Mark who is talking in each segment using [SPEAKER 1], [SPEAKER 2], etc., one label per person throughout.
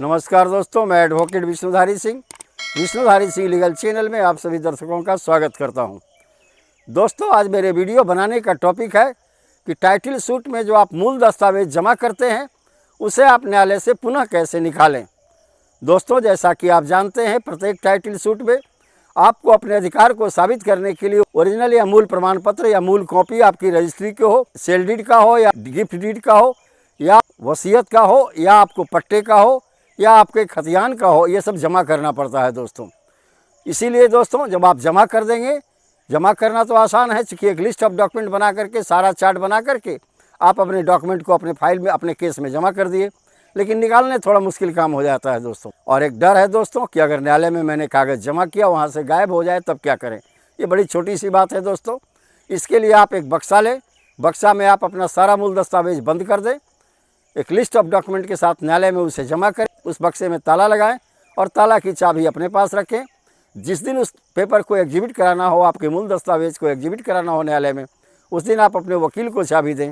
[SPEAKER 1] नमस्कार दोस्तों, मैं advocate Vishnudhari Singh legal channel में आप सभी दर्शकों का स्वागत करता हूं। दोस्तों, आज मेरे वीडियो बनाने का टॉपिक है कि टाइटल सूट में जो आप मूल दस्तावेज जमा करते हैं उसे आप न्यायालय से पुनः कैसे निकालें। दोस्तों, जैसा कि आप जानते हैं, प्रत्येक टाइटल सूट में आपको अपने अधिकार को साबित करने के लिए ओरिजिनल या मूल प्रमाण पत्र या मूल कॉपी आपकी रजिस्ट्री के हो, सेल डीड का हो या गिफ्ट डीड का हो या वसीयत का हो या आपको पट्टे का हो या आपके खतियान का हो, ये सब जमा करना पड़ता है दोस्तों। इसीलिए दोस्तों, जब आप जमा कर देंगे, जमा करना तो आसान है, चूँकि एक लिस्ट ऑफ डॉक्यूमेंट बना करके, सारा चार्ट बना करके आप अपने डॉक्यूमेंट को अपने फाइल में, अपने केस में जमा कर दिए, लेकिन निकालने थोड़ा मुश्किल काम हो जाता है दोस्तों। और एक डर है दोस्तों कि अगर न्यायालय में मैंने कागज़ जमा किया, वहाँ से गायब हो जाए तब क्या करें। ये बड़ी छोटी सी बात है दोस्तों। इसके लिए आप एक बक्सा लें, बक्सा में आप अपना सारा मूल दस्तावेज बंद कर दें, एक लिस्ट ऑफ डॉक्यूमेंट के साथ न्यायालय में उसे जमा करें, उस बक्से में ताला लगाएं और ताला की चाबी अपने पास रखें। जिस दिन उस पेपर को एग्जिबिट कराना हो, आपके मूल दस्तावेज को एग्जिबिट कराना हो न्यायालय में, उस दिन आप अपने वकील को चाबी दें।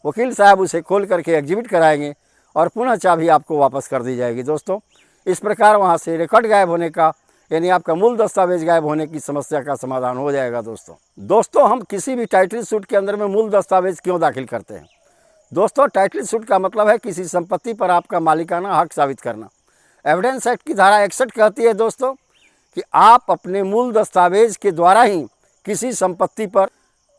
[SPEAKER 1] वकील साहब उसे खोल करके एग्जिबिट कराएंगे और पुनः चाबी आपको वापस कर दी जाएगी दोस्तों। इस प्रकार वहाँ से रिकॉर्ड गायब होने का, यानी आपका मूल दस्तावेज गायब होने की समस्या का समाधान हो जाएगा दोस्तों। हम किसी भी टाइटल सूट के अंदर में मूल दस्तावेज क्यों दाखिल करते हैं दोस्तों? टाइटल सूट का मतलब है किसी संपत्ति पर आपका मालिकाना हक साबित करना। एविडेंस एक्ट की धारा 61 कहती है दोस्तों कि आप अपने मूल दस्तावेज के द्वारा ही किसी संपत्ति पर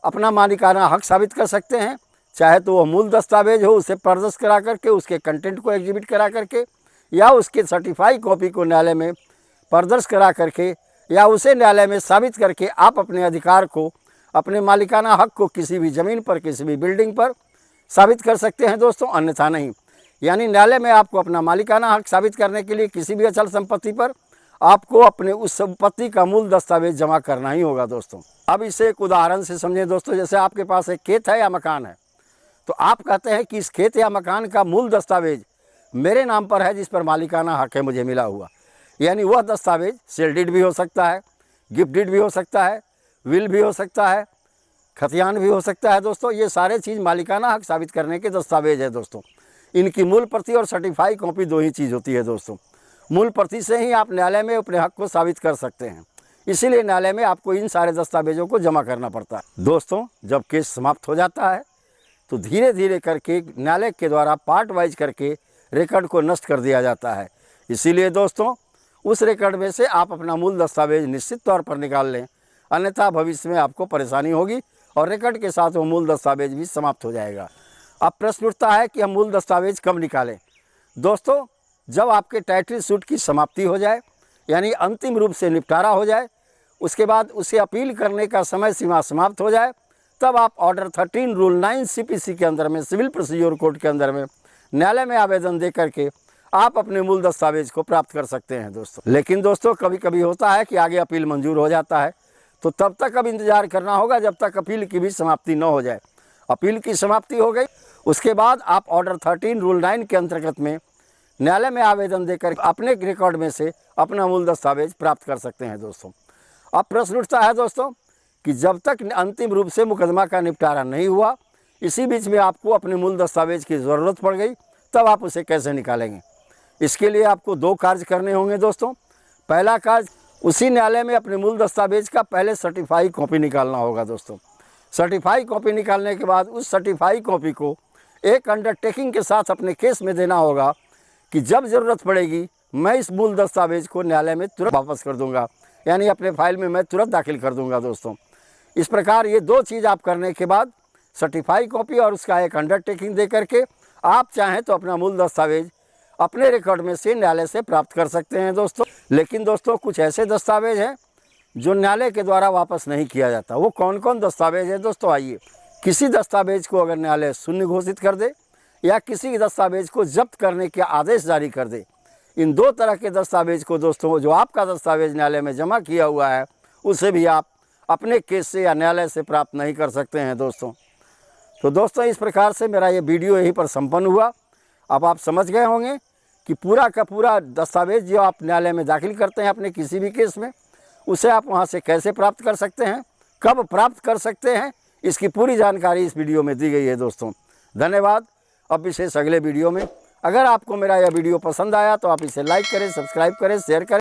[SPEAKER 1] अपना मालिकाना हक साबित कर सकते हैं, चाहे तो वो मूल दस्तावेज हो, उसे प्रदर्शित करा करके, उसके कंटेंट को एग्जिबिट करा करके, या उसके सर्टिफाई कॉपी को न्यायालय में प्रदर्शित करा करके, या उसे न्यायालय में साबित करके आप अपने अधिकार को, अपने मालिकाना हक को किसी भी ज़मीन पर, किसी भी बिल्डिंग पर साबित कर सकते हैं दोस्तों, अन्यथा नहीं। यानी न्यायालय में आपको अपना मालिकाना हक साबित करने के लिए किसी भी अचल संपत्ति पर आपको अपने उस संपत्ति का मूल दस्तावेज जमा करना ही होगा दोस्तों। अब इसे एक उदाहरण से समझें दोस्तों। जैसे आपके पास एक खेत है या मकान है, तो आप कहते हैं कि इस खेत या मकान का मूल दस्तावेज मेरे नाम पर है, जिस पर मालिकाना हक है मुझे मिला हुआ। यानी वह दस्तावेज सेल डीड भी हो सकता है, गिफ्ट डीड भी हो सकता है, विल भी हो सकता है, खतियान भी हो सकता है दोस्तों। ये सारे चीज़ मालिकाना हक साबित करने के दस्तावेज है दोस्तों। इनकी मूल प्रति और सर्टिफाई कॉपी दो ही चीज़ होती है दोस्तों। मूल प्रति से ही आप न्यायालय में अपने हक को साबित कर सकते हैं, इसीलिए न्यायालय में आपको इन सारे दस्तावेजों को जमा करना पड़ता है दोस्तों। जब केस समाप्त हो जाता है तो धीरे धीरे करके न्यायालय के द्वारा पार्ट वाइज करके रिकॉर्ड को नष्ट कर दिया जाता है। इसीलिए दोस्तों, उस रिकॉर्ड में से आप अपना मूल दस्तावेज निश्चित तौर पर निकाल लें, अन्यथा भविष्य में आपको परेशानी होगी और रिकॉर्ड के साथ वो मूल दस्तावेज भी समाप्त हो जाएगा। अब प्रश्न उठता है कि हम मूल दस्तावेज कब निकालें दोस्तों? जब आपके टाइटल सूट की समाप्ति हो जाए, यानी अंतिम रूप से निपटारा हो जाए, उसके बाद उसे अपील करने का समय सीमा समाप्त हो जाए, तब आप ऑर्डर 13 रूल 9 CPC के अंदर में, सिविल प्रोसीजर कोड के अंदर में न्यायालय में आवेदन दे करके आप अपने मूल दस्तावेज को प्राप्त कर सकते हैं दोस्तों। लेकिन दोस्तों, कभी कभी होता है कि आगे अपील मंजूर हो जाता है, तो तब तक अब इंतजार करना होगा जब तक अपील की भी समाप्ति न हो जाए। अपील की समाप्ति हो गई, उसके बाद आप ऑर्डर 13 रूल 9 के अंतर्गत में न्यायालय में आवेदन देकर अपने रिकॉर्ड में से अपना मूल दस्तावेज प्राप्त कर सकते हैं दोस्तों। अब प्रश्न उठता है दोस्तों कि जब तक अंतिम रूप से मुकदमा का निपटारा नहीं हुआ, इसी बीच में आपको अपने मूल दस्तावेज की ज़रूरत पड़ गई, तब आप उसे कैसे निकालेंगे? इसके लिए आपको दो कार्य करने होंगे दोस्तों। पहला कार्य, उसी न्यायालय में अपने मूल दस्तावेज का पहले सर्टिफाई कॉपी निकालना होगा दोस्तों। सर्टिफाई कॉपी निकालने के बाद उस सर्टिफाई कॉपी को एक अंडरटेकिंग के साथ अपने केस में देना होगा कि जब ज़रूरत पड़ेगी मैं इस मूल दस्तावेज को न्यायालय में तुरंत वापस कर दूंगा, यानी अपने फाइल में मैं तुरंत दाखिल कर दूंगा दोस्तों। इस प्रकार ये दो चीज़ आप करने के बाद, सर्टिफाई कॉपी और उसका एक अंडरटेकिंग दे करके, आप चाहें तो अपना मूल दस्तावेज अपने रिकॉर्ड में से न्यायालय से प्राप्त कर सकते हैं दोस्तों। लेकिन दोस्तों, कुछ ऐसे दस्तावेज हैं जो न्यायालय के द्वारा वापस नहीं किया जाता। वो कौन कौन दस्तावेज है दोस्तों? आइए, किसी दस्तावेज को अगर न्यायालय शून्य घोषित कर दे या किसी दस्तावेज को जब्त करने के आदेश जारी कर दे, इन दो तरह के दस्तावेज को दोस्तों, जो आपका दस्तावेज न्यायालय में जमा किया हुआ है, उसे भी आप अपने केस से या न्यायालय से प्राप्त नहीं कर सकते हैं दोस्तों। तो दोस्तों, इस प्रकार से मेरा ये वीडियो यहीं पर संपन्न हुआ। अब आप समझ गए होंगे कि पूरा का पूरा दस्तावेज जो आप न्यायालय में दाखिल करते हैं अपने किसी भी केस में, उसे आप वहां से कैसे प्राप्त कर सकते हैं, कब प्राप्त कर सकते हैं, इसकी पूरी जानकारी इस वीडियो में दी गई है दोस्तों। धन्यवाद। अब विशेष अगले वीडियो में अगर आपको मेरा यह वीडियो पसंद आया तो आप इसे लाइक करें, सब्सक्राइब करें, शेयर करें।